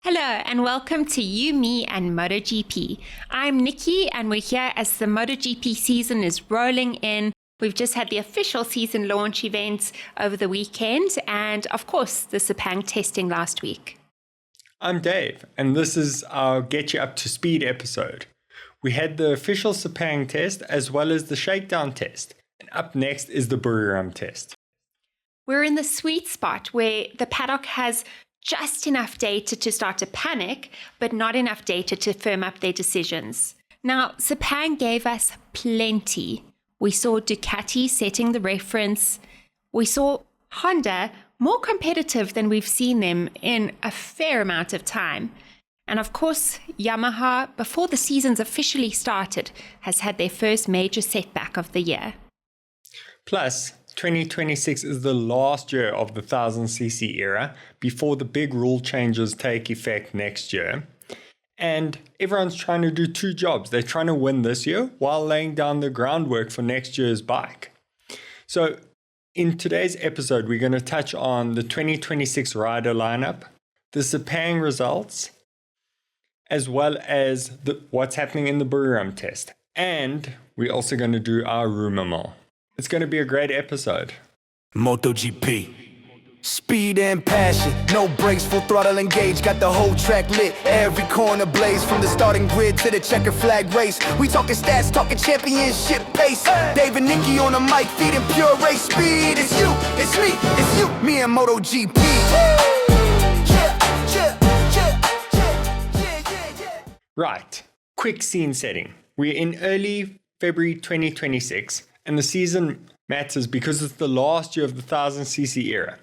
Hello and welcome to You, Me and MotoGP. I'm Nikki and we're here as the MotoGP season is rolling in. We've just had the official season launch events over the weekend and of course the Sepang testing last week. I'm Dave and this is our Get You Up to Speed episode. We had the official Sepang test as well as the Shakedown test. And up next is the Buriram test. We're in the sweet spot where the paddock has just enough data to start to panic, but not enough data to firm up their decisions. Now, Sepang gave us plenty. We saw Ducati setting the reference. We saw Honda more competitive than we've seen them in a fair amount of time. And of course, Yamaha, before the season's officially started, has had their first major setback of the year. Plus, 2026 is the last year of the 1000cc era before the big rule changes take effect next year. And everyone's trying to do two jobs. They're trying to win this year while laying down the groundwork for next year's bike. So in today's episode, we're going to touch on the 2026 rider lineup, the Sepang results, as well as what's happening in the Buriram test. And we're also going to do our rumor mill. It's going to be a great episode. MotoGP. Speed and passion, no brakes, full throttle engaged, got the whole track lit, every corner blaze, from the starting grid to the checker flag race. We talking stats, talking championship pace. Dave and Nikki on the mic, feeding pure race speed. It's you, it's me, it's you, me and MotoGP. Right, quick scene setting. We're in early February 2026. And the season matters because it's the last year of the 1000cc era.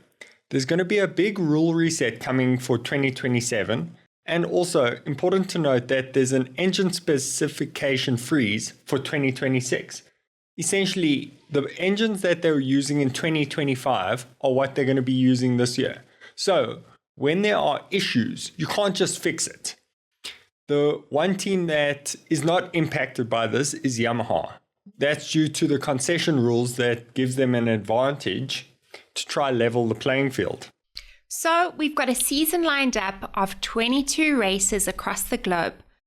There's going to be a big rule reset coming for 2027. And also important to note that there's an engine specification freeze for 2026. Essentially, the engines that they were using in 2025 are what they're going to be using this year. So when there are issues, you can't just fix it. The one team that is not impacted by this is Yamaha. That's due to the concession rules that gives them an advantage to try level the playing field. So we've got a season lined up of 22 races across the globe.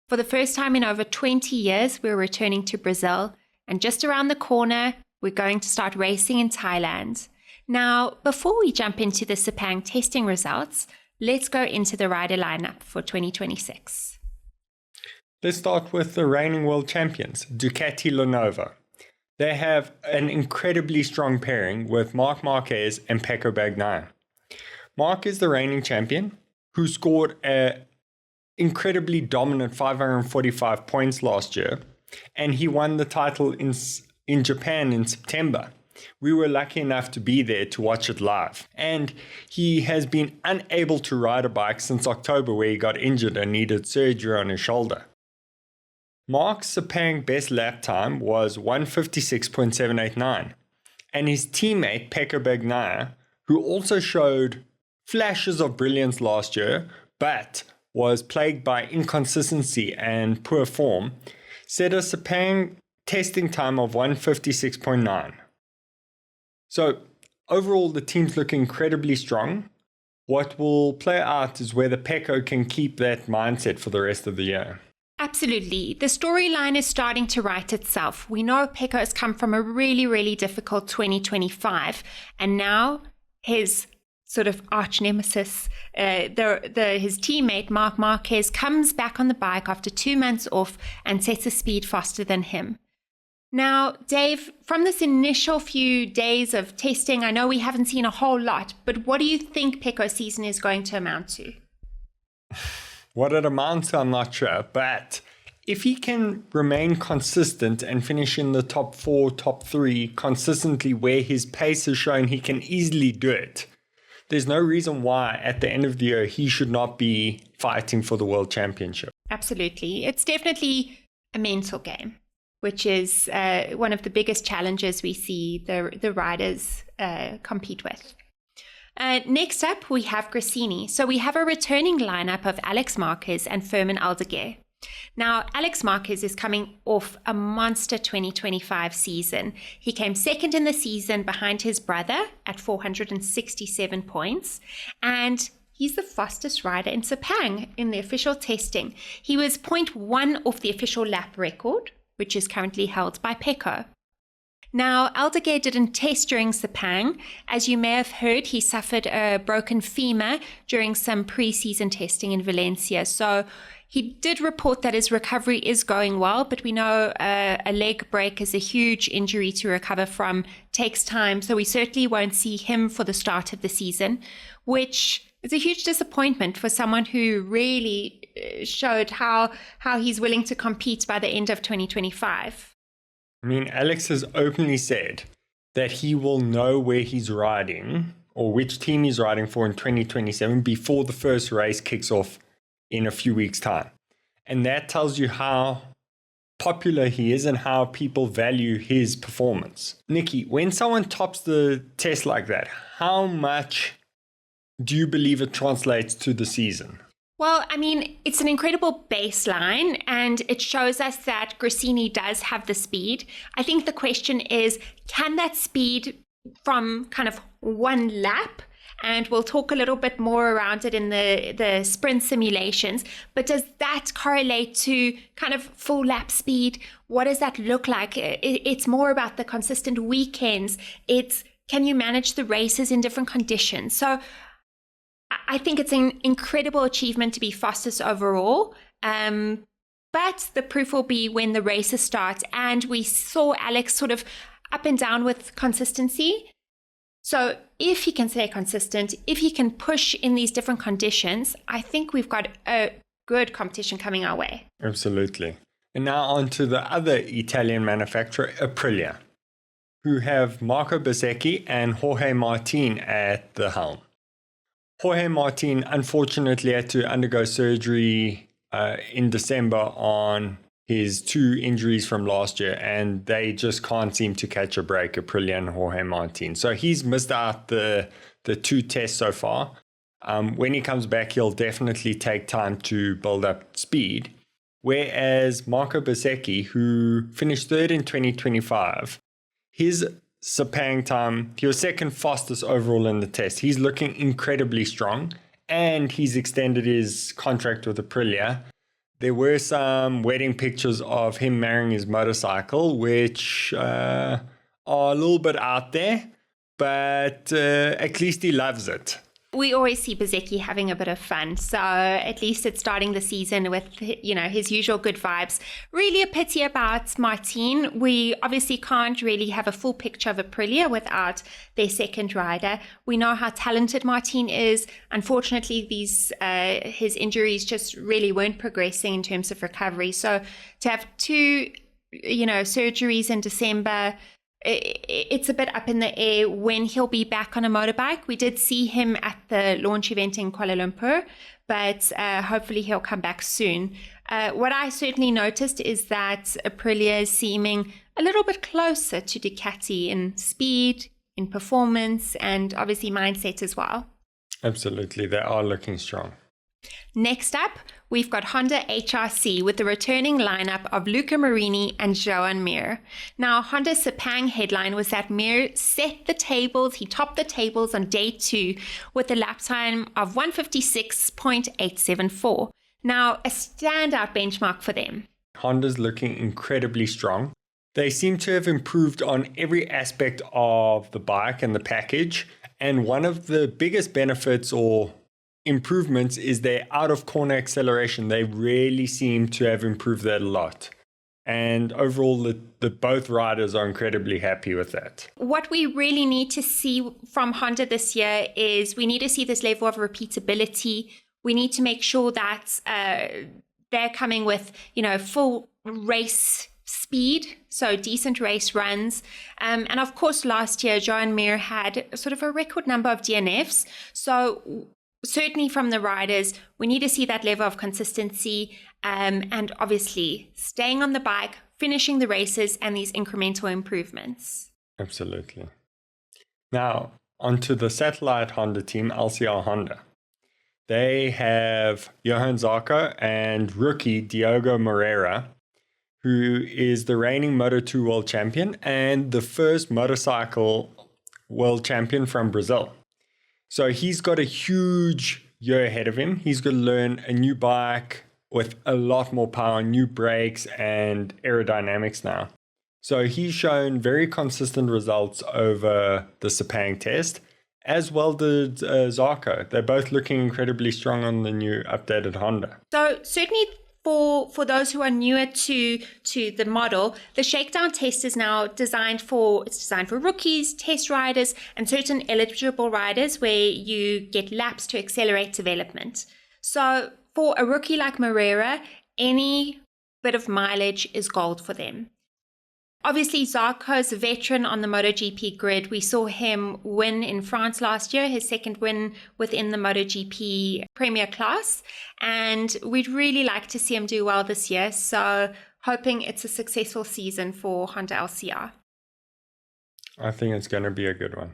For the first time in over 20 years, we're returning to Brazil. And just around the corner, we're going to start racing in Thailand. Now, before we jump into the Sepang testing results, let's go into the rider lineup for 2026. Let's start with the reigning world champions, Ducati Lenovo. They have an incredibly strong pairing with Marc Marquez and Pecco Bagnaia. Marc is the reigning champion who scored an incredibly dominant 545 points last year, and he won the title in Japan in September. We were lucky enough to be there to watch it live. And he has been unable to ride a bike since October, where he got injured and needed surgery on his shoulder. Marc's Sepang best lap time was 156.789, and his teammate Pecco Bagnaia, who also showed flashes of brilliance last year, but was plagued by inconsistency and poor form, set a Sepang testing time of 156.9. So overall, the teams look incredibly strong. What will play out is whether Pecco can keep that mindset for the rest of the year. Absolutely. The storyline is starting to write itself. We know Pecco has come from a really, really difficult 2025, and now his sort of arch nemesis, his teammate Marc Marquez, comes back on the bike after 2 months off and sets a speed faster than him. Now, Dave, from this initial few days of testing, I know we haven't seen a whole lot, but what do you think Pecco's season is going to amount to? What it amounts to, I'm not sure, but if he can remain consistent and finish in the top 4, top 3 consistently where his pace has shown he can easily do it, there's no reason why at the end of the year he should not be fighting for the world championship. Absolutely. It's definitely a mental game, which is one of the biggest challenges we see the riders compete with. Next up, we have Gresini. So we have a returning lineup of Alex Marquez and Fermin Aldeguer. Now, Alex Marquez is coming off a monster 2025 season. He came second in the season behind his brother at 467 points, and he's the fastest rider in Sepang in the official testing. He was 0.1 off the official lap record, which is currently held by Pecco. Now, Aldeguer didn't test during Sepang. As you may have heard, he suffered a broken femur during some pre-season testing in Valencia. So he did report that his recovery is going well, but we know a leg break is a huge injury to recover from, takes time. So we certainly won't see him for the start of the season, which is a huge disappointment for someone who really showed how he's willing to compete by the end of 2025. I mean, Alex has openly said that he will know where he's riding or which team he's riding for in 2027 before the first race kicks off in a few weeks' time. And that tells you how popular he is and how people value his performance. Nikki, when someone tops the test like that, how much do you believe it translates to the season? Well, I mean, it's an incredible baseline, and it shows us that Gresini does have the speed. I think the question is, can that speed from kind of one lap, and we'll talk a little bit more around it in the sprint simulations, but does that correlate to kind of full lap speed? What does that look like? It's more about the consistent weekends. It's, can you manage the races in different conditions? So I think it's an incredible achievement to be fastest overall, but the proof will be when the races start. And we saw Alex sort of up and down with consistency. So if he can stay consistent, if he can push in these different conditions, I think we've got a good competition coming our way. Absolutely. And now on to the other Italian manufacturer, Aprilia, who have Marco Bezzecchi and Jorge Martin at the helm. Jorge Martin unfortunately had to undergo surgery in December on his 2 injuries from last year, and they just can't seem to catch a break, Aprilia and Jorge Martin. So he's missed out the 2 tests so far. When he comes back, he'll definitely take time to build up speed. Whereas Marco Bezzecchi, who finished 3rd in 2025, his Sepang time, he was 2nd fastest overall in the test. He's looking incredibly strong, and he's extended his contract with Aprilia. There were some wedding pictures of him marrying his motorcycle, which are a little bit out there, but at least he loves it. We always see Bezzecchi having a bit of fun, so at least it's starting the season with, his usual good vibes. Really a pity about Martin. We obviously can't really have a full picture of Aprilia without their 2nd rider. We know how talented Martin is. Unfortunately, his injuries just really weren't progressing in terms of recovery. So to have 2, surgeries in December, it's a bit up in the air when he'll be back on a motorbike. We did see him at the launch event in Kuala Lumpur, but hopefully he'll come back soon. What I certainly noticed is that Aprilia is seeming a little bit closer to Ducati in speed, in performance, and obviously mindset as well. Absolutely, they are looking strong. Next up, we've got Honda HRC with the returning lineup of Luca Marini and Joan Mir. Now, Honda's Sepang headline was that Mir set the tables, he topped the tables on day 2 with a lap time of 156.874. Now, a standout benchmark for them. Honda's looking incredibly strong. They seem to have improved on every aspect of the bike and the package, and one of the biggest benefits or improvements is their out-of-corner acceleration. They really seem to have improved that a lot. And overall, the both riders are incredibly happy with that. What we really need to see from Honda this year is we need to see this level of repeatability. We need to make sure that they're coming with, full race speed, so decent race runs. And of course, last year, Joan Mir had sort of a record number of DNFs. So certainly from the riders, we need to see that level of consistency and obviously staying on the bike, finishing the races, and these incremental improvements. Absolutely. Now, onto the satellite Honda team, LCR Honda. They have Johan Zarco and rookie Diogo Moreira, who is the reigning Moto2 world champion and the first motorcycle world champion from Brazil. So he's got a huge year ahead of him. He's going to learn a new bike with a lot more power, new brakes, and aerodynamics now. So he's shown very consistent results over the Sepang test, as well did Zarco. They're both looking incredibly strong on the new updated Honda. So certainly for those who are newer to the model, the Shakedown test is now designed for rookies, test riders, and certain eligible riders where you get laps to accelerate development. So for a rookie like Moreira, any bit of mileage is gold for them. Obviously, Zarco's a veteran on the MotoGP grid. We saw him win in France last year, his second win within the MotoGP Premier class. And we'd really like to see him do well this year. So hoping it's a successful season for Honda LCR. I think it's going to be a good one.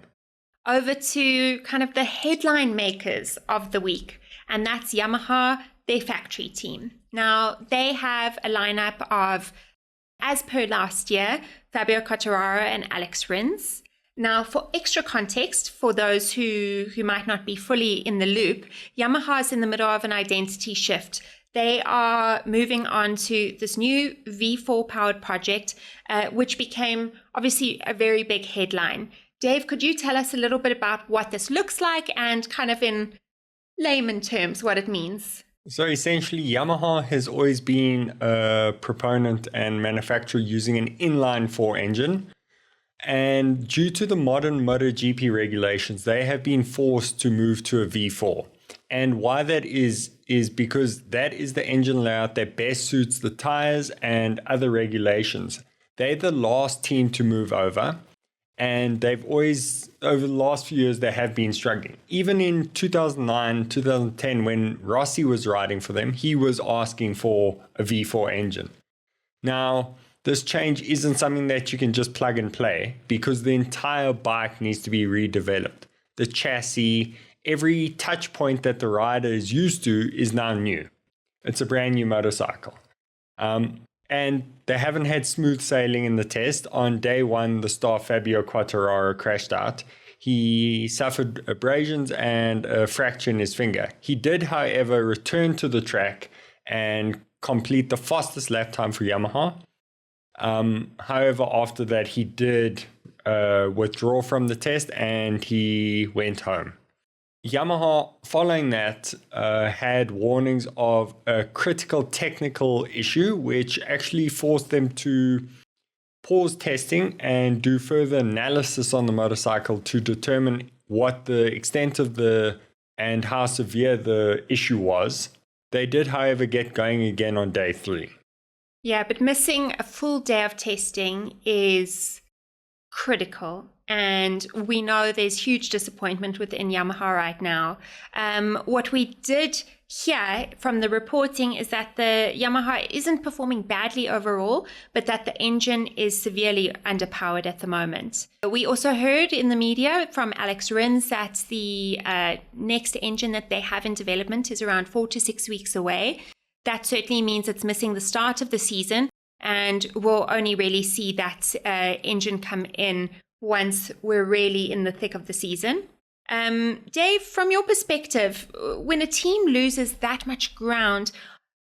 Over to kind of the headline makers of the week. And that's Yamaha, their factory team. Now, they have a lineup of, as per last year, Fabio Quartararo and Alex Rins. Now, for extra context, for those who might not be fully in the loop, Yamaha is in the middle of an identity shift. They are moving on to this new V4 powered project, which became obviously a very big headline. Dave, could you tell us a little bit about what this looks like and kind of in layman terms what it means? So essentially, Yamaha has always been a proponent and manufacturer using an inline-4 engine. And due to the modern MotoGP regulations, they have been forced to move to a V4. And why that is because that is the engine layout that best suits the tires and other regulations. They're the last team to move over. And they've always, over the last few years, they have been struggling. Even in 2009, 2010, when Rossi was riding for them, he was asking for a V4 engine. Now, this change isn't something that you can just plug and play because the entire bike needs to be redeveloped. The chassis, every touch point that the rider is used to is now new. It's a brand new motorcycle. And they haven't had smooth sailing in the test. On day one, the star Fabio Quartararo crashed out. He suffered abrasions and a fracture in his finger. He did, however, return to the track and complete the fastest lap time for Yamaha. However, after that, he did withdraw from the test and he went home. Yamaha, following that, had warnings of a critical technical issue, which actually forced them to pause testing and do further analysis on the motorcycle to determine what the extent of and how severe the issue was. They did, however, get going again on day 3. Yeah, but missing a full day of testing is critical. And we know there's huge disappointment within Yamaha right now. What we did hear from the reporting is that the Yamaha isn't performing badly overall, but that the engine is severely underpowered at the moment. We also heard in the media from Alex Rins that the next engine that they have in development is around 4 to 6 weeks away. That certainly means it's missing the start of the season, and we'll only really see that engine come in once we're really in the thick of the season. Dave, from your perspective, when a team loses that much ground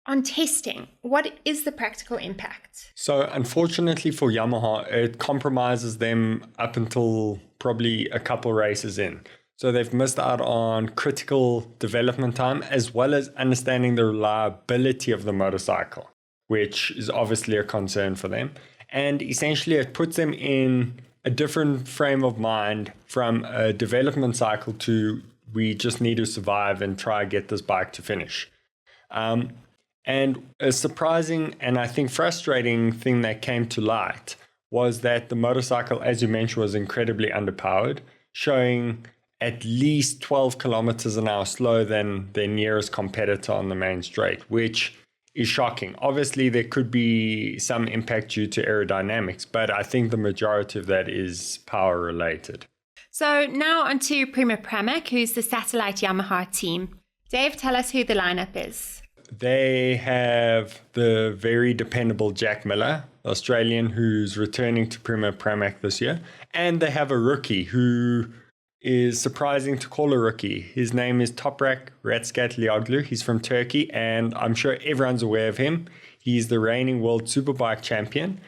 on testing, what is the practical impact? So unfortunately for Yamaha, it compromises them up until probably a couple races in. So they've missed out on critical development time as well as understanding the reliability of the motorcycle, which is obviously a concern for them. And essentially it puts them in a different frame of mind from a development cycle to we just need to survive and try to get this bike to finish. And a surprising and I think frustrating thing that came to light was that the motorcycle, as you mentioned, was incredibly underpowered, showing at least 12 kilometers an hour slower than their nearest competitor on the main straight, which is shocking. Obviously, there could be some impact due to aerodynamics, but I think the majority of that is power related. So now on to Prema Pramac, who's the satellite Yamaha team. Dave, tell us who the lineup is. They have the very dependable Jack Miller, Australian, who's returning to Prema Pramac this year. And they have a rookie who is surprising to call a rookie. His name is Toprak Ratskatlioglu. He's from Turkey, and I'm sure everyone's aware of him. He's the reigning world superbike champion,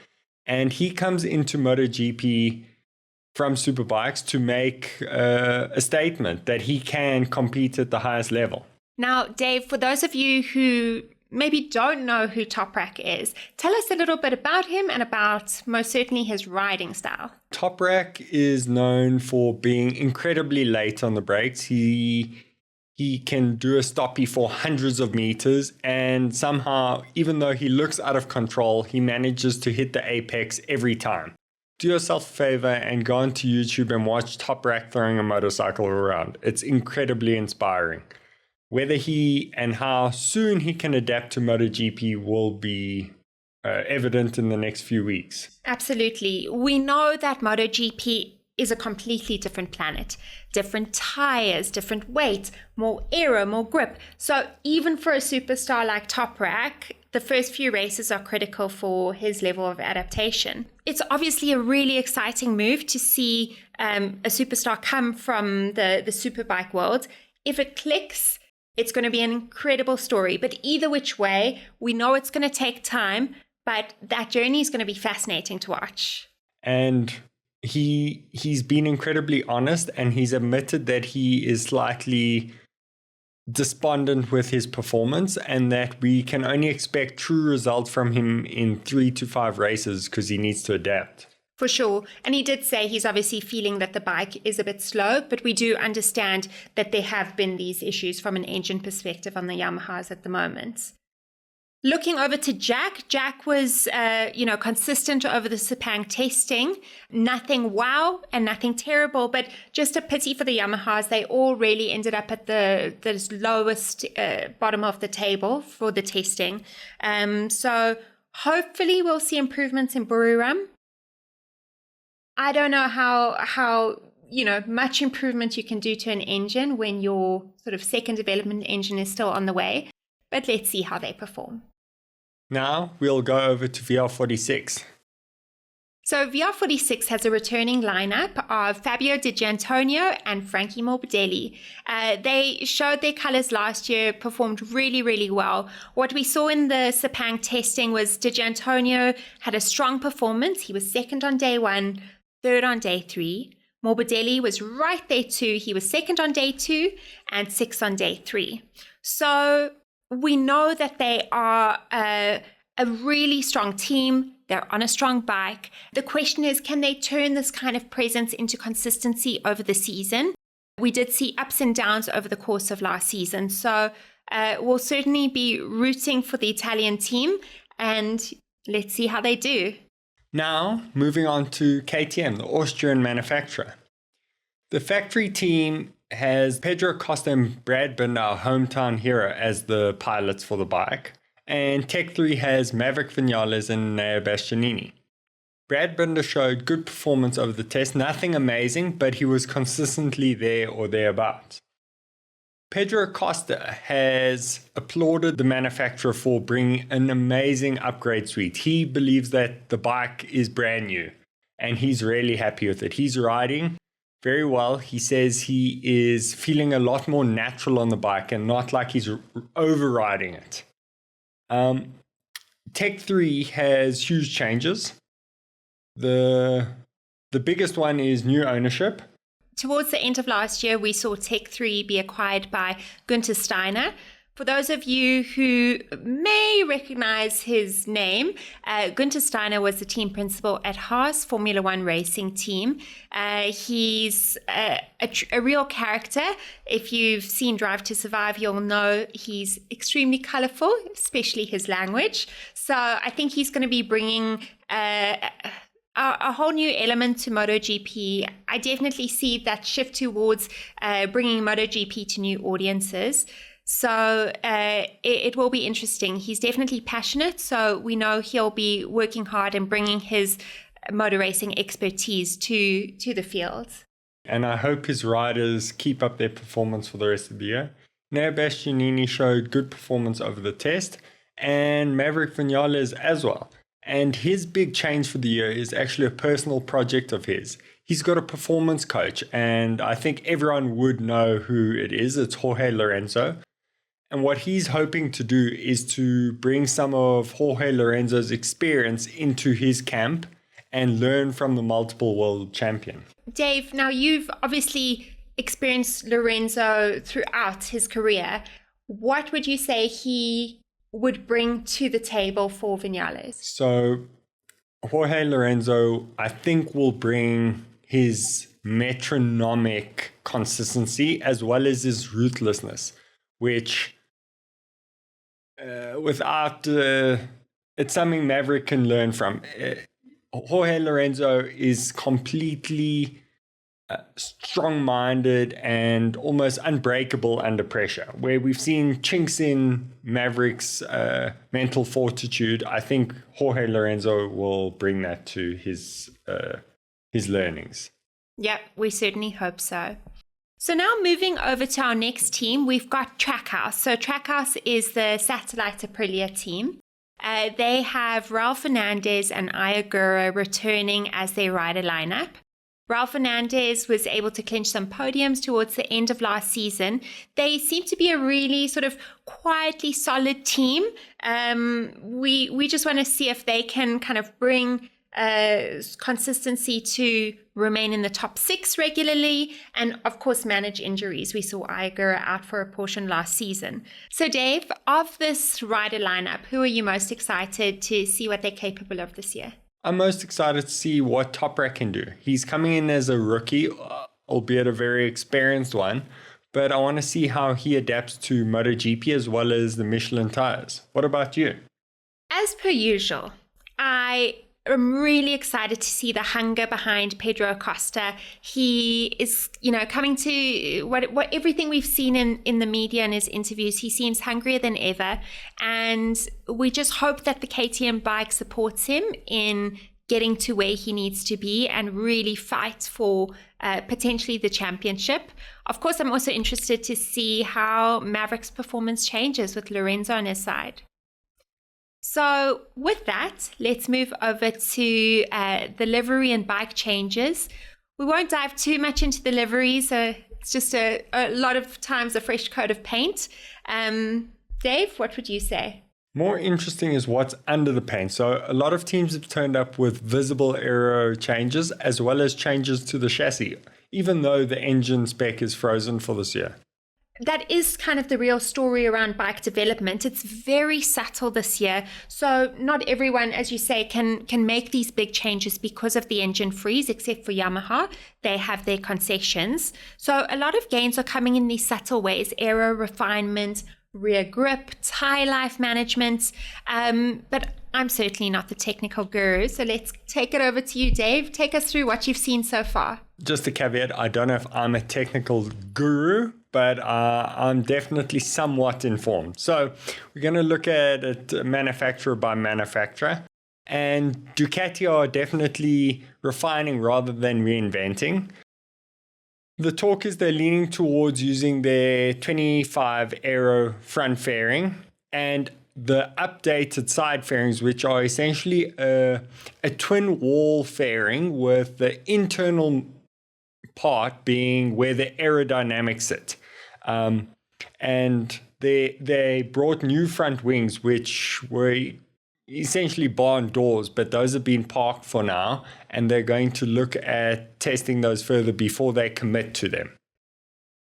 and he comes into MotoGP from superbikes to make a statement that he can compete at the highest level. Now, Dave, for those of you who maybe don't know who Toprak is, tell us a little bit about him and about most certainly his riding style. Toprak is known for being incredibly late on the brakes. He can do a stoppie for hundreds of meters, and somehow, even though he looks out of control, he manages to hit the apex every time. Do yourself a favor and go onto YouTube and watch Toprak throwing a motorcycle around. It's incredibly inspiring. Whether he and how soon he can adapt to MotoGP will be evident in the next few weeks. Absolutely. We know that MotoGP is a completely different planet. Different tires, different weight, more aero, more grip. So even for a superstar like Toprak, the first few races are critical for his level of adaptation. It's obviously a really exciting move to see a superstar come from the superbike world. If it clicks, it's going to be an incredible story. But either which way, we know it's going to take time, but that journey is going to be fascinating to watch. And he's been incredibly honest, and he's admitted that he is slightly despondent with his performance and that we can only expect true results from him in 3 to 5 races because he needs to adapt. For sure. And he did say he's obviously feeling that the bike is a bit slow, but we do understand that there have been these issues from an engine perspective on the Yamahas at the moment. Looking over to Jack was, consistent over the Sepang testing. Nothing wow and nothing terrible, but just a pity for the Yamahas. They all really ended up at the lowest bottom of the table for the testing. So hopefully we'll see improvements in Buriram. I don't know how much improvement you can do to an engine when your sort of second development engine is still on the way, but let's see how they perform. Now we'll go over to VR46. So VR46 has a returning lineup of Fabio Di Gianantonio and Frankie Morbidelli. They showed their colors last year, performed really, really well. What we saw in the Sepang testing was Di Gianantonio had a strong performance. He was second on day 1, third on day 3. Morbidelli was right there too. He was second on day 2 and 6th on day 3. So we know that they are a really strong team. They're on a strong bike. The question is, can they turn this kind of presence into consistency over the season? We did see ups and downs over the course of last season. So we'll certainly be rooting for the Italian team, and let's see how they do. Now, moving on to KTM, the Austrian manufacturer. The factory team has Pedro Costa and Brad Binder, our hometown hero, as the pilots for the bike. And Tech 3 has Maverick Vinales and Nea Bastianini. Brad Binder showed good performance over the test, nothing amazing, but he was consistently there or thereabouts. Pedro Costa has applauded the manufacturer for bringing an amazing upgrade suite. He believes that the bike is brand new, and he's really happy with it. He's riding very well. He says he is feeling a lot more natural on the bike and not like he's overriding it. Tech 3 has huge changes. The biggest one is new ownership. Towards the end of last year, we saw Tech 3 be acquired by Günther Steiner. For those of you who may recognize his name, Günther Steiner was the team principal at Haas Formula One racing team. He's a real character. If you've seen Drive to Survive, you'll know he's extremely colorful, especially his language. So I think he's going to be bringing a whole new element to MotoGP. I definitely see that shift towards bringing MotoGP to new audiences. So it will be interesting. He's definitely passionate, so we know he'll be working hard and bringing his motor racing expertise to the field. And I hope his riders keep up their performance for the rest of the year. Nea Bastianini showed good performance over the test, and Maverick Vinales as well. And his big change for the year is actually a personal project of his. he's got a performance coach, and I think everyone would know who it is. It's Jorge Lorenzo. And what he's hoping to do is to bring some of Jorge Lorenzo's experience into his camp and learn from the multiple world champion. Dave, now you've obviously experienced Lorenzo throughout his career. What would you say he would bring to the table for Viñales? So Jorge Lorenzo, I think, will bring his metronomic consistency as well as his ruthlessness, which it's something Maverick can learn from. Jorge Lorenzo is completely strong-minded and almost unbreakable under pressure. Where we've seen chinks in Maverick's mental fortitude, I think Jorge Lorenzo will bring that to his learnings. Yep, we certainly hope so. So now moving over to our next team, we've got Trackhouse. So Trackhouse is the satellite Aprilia team. They have Raul Fernandez and Ayagura returning as their rider lineup. Raul Fernandez was able to clinch some podiums towards the end of last season. They seem to be a really sort of quietly solid team. We just want to see if they can kind of bring consistency to remain in the top 6 regularly and, of course, manage injuries. We saw Ayagura out for a portion last season. So, Dave, of this rider lineup, who are you most excited to see what they're capable of this year? I'm most excited to see what Toprak can do. He's coming in as a rookie, albeit a very experienced one, but I want to see how he adapts to MotoGP as well as the Michelin tires. What about you? As per usual, I'm really excited to see the hunger behind Pedro Acosta. He is, coming to what everything we've seen in the media and his interviews. He seems hungrier than ever. And we just hope that the KTM bike supports him in getting to where he needs to be and really fight for potentially the championship. Of course, I'm also interested to see how Maverick's performance changes with Lorenzo on his side. So with that, let's move over to the livery and bike changes. We won't dive too much into the livery, so it's just a lot of times a fresh coat of paint. Dave, what would you say? More interesting is what's under the paint. So a lot of teams have turned up with visible aero changes as well as changes to the chassis, even though the engine spec is frozen for this year. That is kind of the real story around bike development. It's very subtle this year. So not everyone, as you say, can make these big changes because of the engine freeze, except for Yamaha. They have their concessions. So a lot of gains are coming in these subtle ways: aero refinement, rear grip, tire life management. But I'm certainly not the technical guru. So let's take it over to you, Dave. Take us through what you've seen so far. Just a caveat, I don't know if I'm a technical guru, but I'm definitely somewhat informed. So we're going to look at it manufacturer by manufacturer. And Ducati are definitely refining rather than reinventing. The talk is they're leaning towards using their 25 aero front fairing and the updated side fairings, which are essentially a twin wall fairing with the internal part being where the aerodynamics sit. And they brought new front wings, which were essentially barn doors, but those have been parked for now, and they're going to look at testing those further before they commit to them.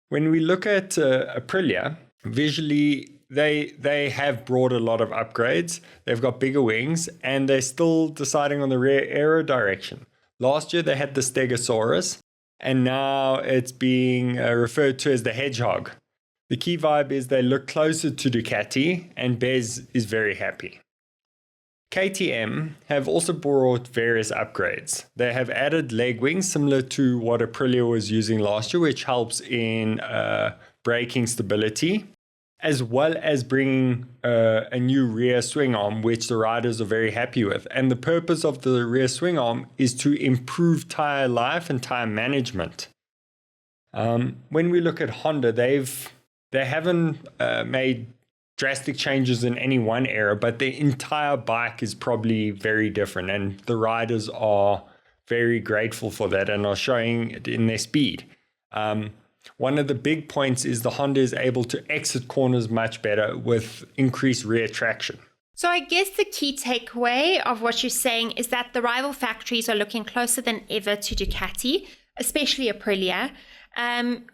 When we look at Aprilia, visually, they have brought a lot of upgrades. They've got bigger wings, and they're still deciding on the rear aero direction. Last year, they had the Stegosaurus, and now it's being referred to as the Hedgehog. The key vibe is they look closer to Ducati, and Bez is very happy. KTM have also brought various upgrades. They have added leg wings similar to what Aprilia was using last year, which helps in braking stability, as well as bringing a new rear swing arm, which the riders are very happy with. And the purpose of the rear swing arm is to improve tire life and tire management. When we look at Honda, they haven't made drastic changes in any one area, but the entire bike is probably very different, and the riders are very grateful for that and are showing it in their speed. One of the big points is the Honda is able to exit corners much better with increased rear traction. So I guess the key takeaway of what you're saying is that the rival factories are looking closer than ever to Ducati, especially Aprilia.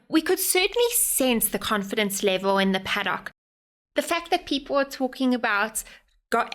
We could certainly sense the confidence level in the paddock. The fact that people are talking about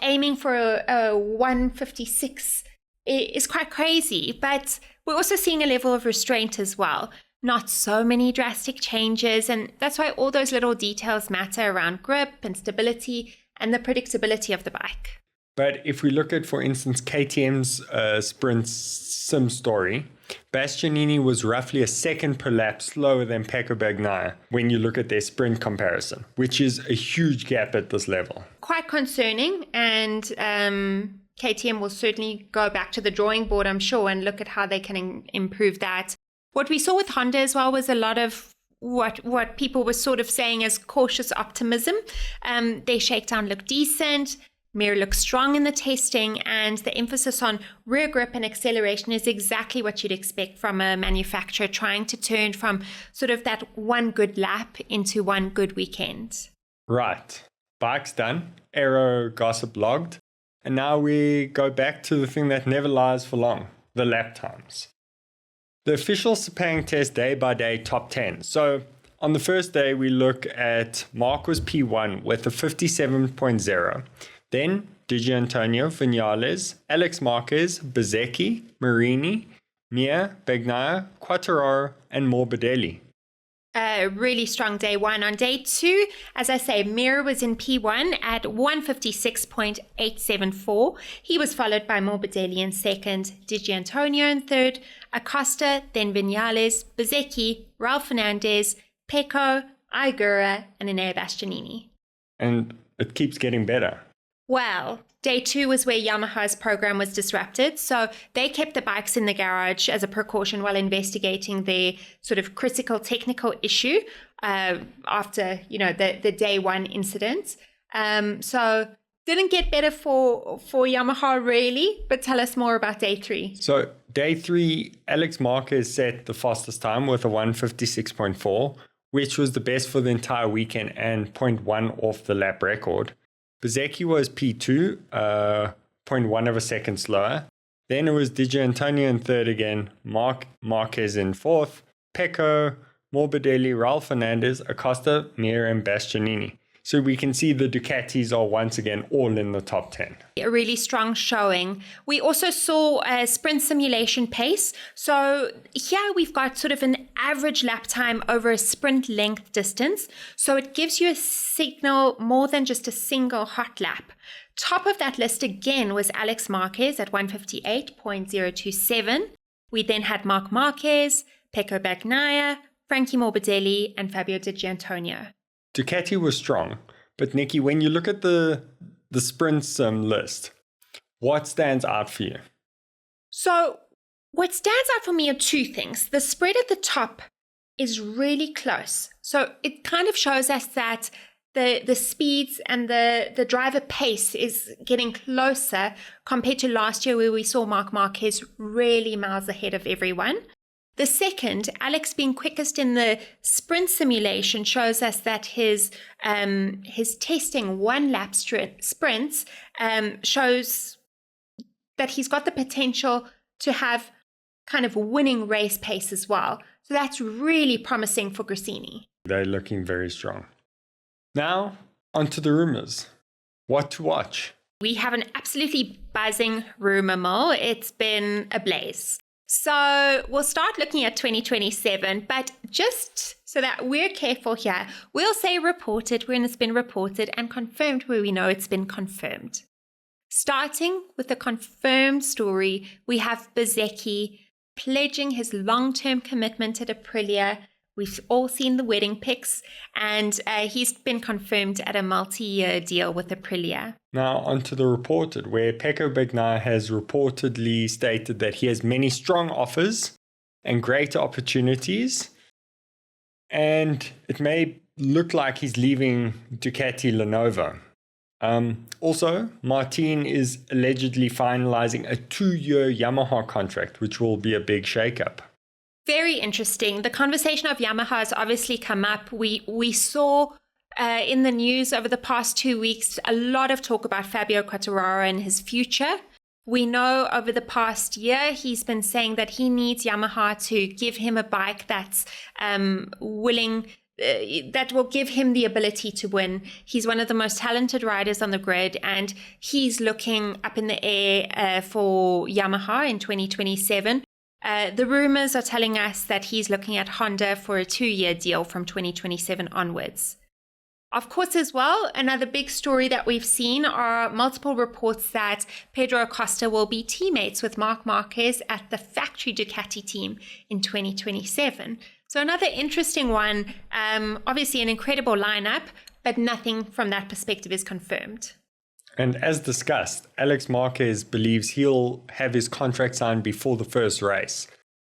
aiming for a 156 is quite crazy, but we're also seeing a level of restraint as well. Not so many drastic changes, and that's why all those little details matter around grip and stability and the predictability of the bike. But if we look at, for instance, KTM's sprint sim story, Bastianini was roughly a second per lap slower than Pecco Bagnaia when you look at their sprint comparison, which is a huge gap at this level. Quite concerning, and KTM will certainly go back to the drawing board, I'm sure, and look at how they can improve that. What we saw with Honda as well was a lot of what people were sort of saying as cautious optimism. Their shakedown looked decent. Mir looks strong in the testing, and the emphasis on rear grip and acceleration is exactly what you'd expect from a manufacturer trying to turn from sort of that one good lap into one good weekend. Right. Bike's done. Aero gossip logged. And now we go back to the thing that never lies for long, the lap times. The official Sepang test day by day top 10. So on the first day, we look at Mark was P1 with a 57.0. Then Di Antonio, Vinales, Alex Marquez, Bezzecchi, Marini, Mir, Bagnaia, Quartararo, and Morbidelli. A really strong day one. On day two, as I say, Mir was in P1 at 156.874. He was followed by Morbidelli in second, Di Antonio in third, Acosta, then Vinales, Bezzecchi, Ralph Fernandez, Pecco, Aigura, and Enea Bastianini. And it keeps getting better. Well, day two was where Yamaha's program was disrupted, so they kept the bikes in the garage as a precaution while investigating the sort of critical technical issue after, the day one incident. So didn't get better for Yamaha really, but tell us more about day three. So day three, Alex Marquez set the fastest time with a 156.4, which was the best for the entire weekend and 0.1 off the lap record. Bezzecchi was P2, 0.1 of a second slower. Then it was Di Antonio in third again, Marquez in fourth, Pecco, Morbidelli, Ralph Fernandez, Acosta, Mir, and Bastianini. So we can see the Ducatis are once again all in the top 10. A really strong showing. We also saw a sprint simulation pace. So here we've got sort of an average lap time over a sprint length distance. So it gives you a signal more than just a single hot lap. Top of that list again was Alex Marquez at 158.027. We then had Marc Marquez, Pecco Bagnaia, Frankie Morbidelli, and Fabio Di Antonio. Ducati was strong, but Nikki, when you look at the sprint sim list, what stands out for you? So what stands out for me are two things. The spread at the top is really close. So it kind of shows us that the speeds and the driver pace is getting closer compared to last year where we saw Marc Marquez really miles ahead of everyone. The second, Alex being quickest in the sprint simulation shows us that his testing one lap sprints shows that he's got the potential to have kind of winning race pace as well. So that's really promising for Gresini. They're looking very strong. Now, onto the rumors. What to watch? We have an absolutely buzzing rumor mill. It's been ablaze. So we'll start looking at 2027, but just so that we're careful here, we'll say reported when it's been reported and confirmed where we know it's been confirmed. Starting with the confirmed story, we have Bezzecchi pledging his long-term commitment at Aprilia. We've all seen the wedding pics, and he's been confirmed at a multi-year deal with Aprilia. Now onto the reported, where Pecco Bagnaia has reportedly stated that he has many strong offers and greater opportunities, and it may look like he's leaving Ducati Lenovo. Also, Martin is allegedly finalizing a 2-year Yamaha contract, which will be a big shakeup. Very interesting. The conversation of Yamaha has obviously come up. We saw in the news over the past 2 weeks a lot of talk about Fabio Quartararo and his future. We know over the past year he's been saying that he needs Yamaha to give him a bike that's that will give him the ability to win. He's one of the most talented riders on the grid, and he's looking up in the air for Yamaha in 2027. The rumors are telling us that he's looking at Honda for a 2-year deal from 2027 onwards. Of course, as well, another big story that we've seen are multiple reports that Pedro Acosta will be teammates with Marc Marquez at the factory Ducati team in 2027. So another interesting one, obviously an incredible lineup, but nothing from that perspective is confirmed. And as discussed, Alex Marquez believes he'll have his contract signed before the first race.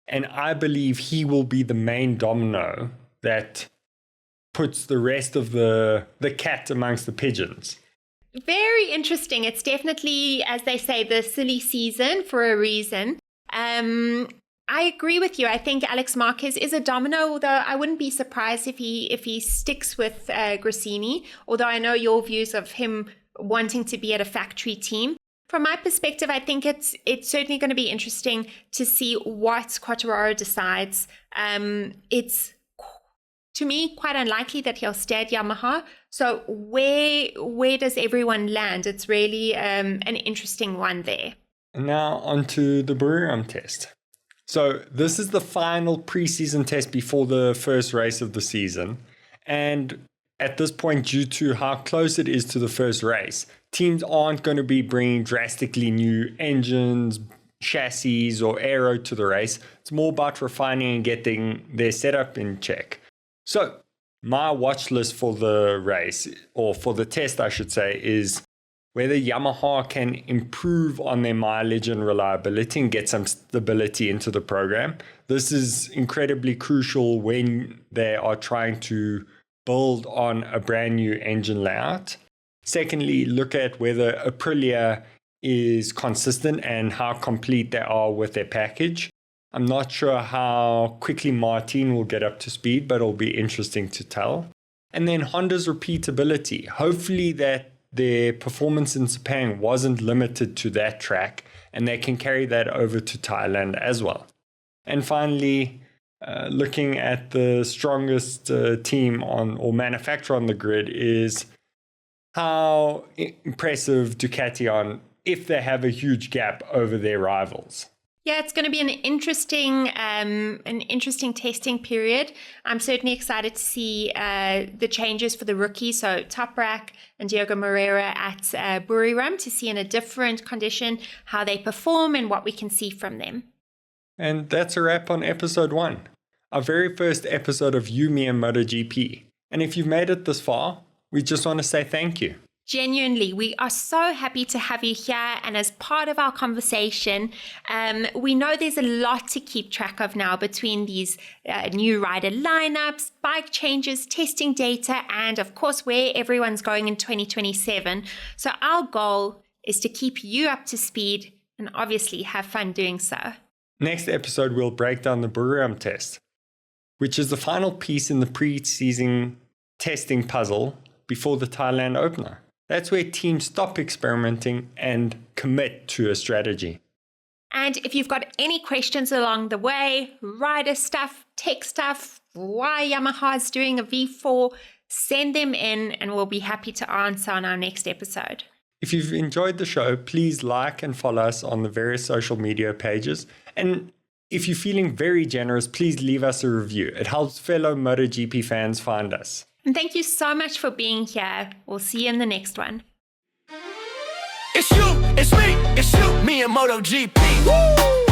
And I believe he will be the main domino that puts the rest of the cat amongst the pigeons. Very interesting. It's definitely, as they say, the silly season for a reason. I agree with you. I think Alex Marquez is a domino, although I wouldn't be surprised if he sticks with Gresini, although I know your views of him wanting to be at a factory team. From my perspective, I think it's certainly going to be interesting to see what Quartararo decides. It's, to me, quite unlikely that he'll stay at Yamaha. So where does everyone land? It's really an interesting one there. Now onto the Buriram test. So this is the final preseason test before the first race of the season. And at this point, due to how close it is to the first race, teams aren't going to be bringing drastically new engines, chassis, or aero to the race. It's more about refining and getting their setup in check. So my watch list for the race, or for the test, I should say, is whether Yamaha can improve on their mileage and reliability and get some stability into the program. This is incredibly crucial when they are trying to build on a brand new engine layout. Secondly, look at whether Aprilia is consistent and how complete they are with their package. I'm not sure how quickly Martin will get up to speed, but it'll be interesting to tell. And then Honda's repeatability. Hopefully that their performance in Sepang wasn't limited to that track, and they can carry that over to Thailand as well. And finally, looking at the strongest team or manufacturer on the grid is how impressive Ducati are if they have a huge gap over their rivals. Yeah, it's going to be an interesting testing period. I'm certainly excited to see the changes for the rookies. So Toprak and Diogo Moreira at Buriram, to see in a different condition how they perform and what we can see from them. And that's a wrap on episode 1, our very first episode of You, Me and MotoGP. And if you've made it this far, we just want to say thank you. Genuinely, we are so happy to have you here, and as part of our conversation, we know there's a lot to keep track of now between these new rider lineups, bike changes, testing data, and of course where everyone's going in 2027. So our goal is to keep you up to speed and obviously have fun doing so. Next episode, we'll break down the Buriram test, which is the final piece in the pre-season testing puzzle before the Thailand opener. That's where teams stop experimenting and commit to a strategy. And if you've got any questions along the way, rider stuff, tech stuff, why Yamaha is doing a V4, send them in and we'll be happy to answer on our next episode. If you've enjoyed the show, please like and follow us on the various social media pages. And if you're feeling very generous, please leave us a review. It helps fellow MotoGP fans find us. And thank you so much for being here. We'll see you in the next one. It's you, it's me and MotoGP. Woo!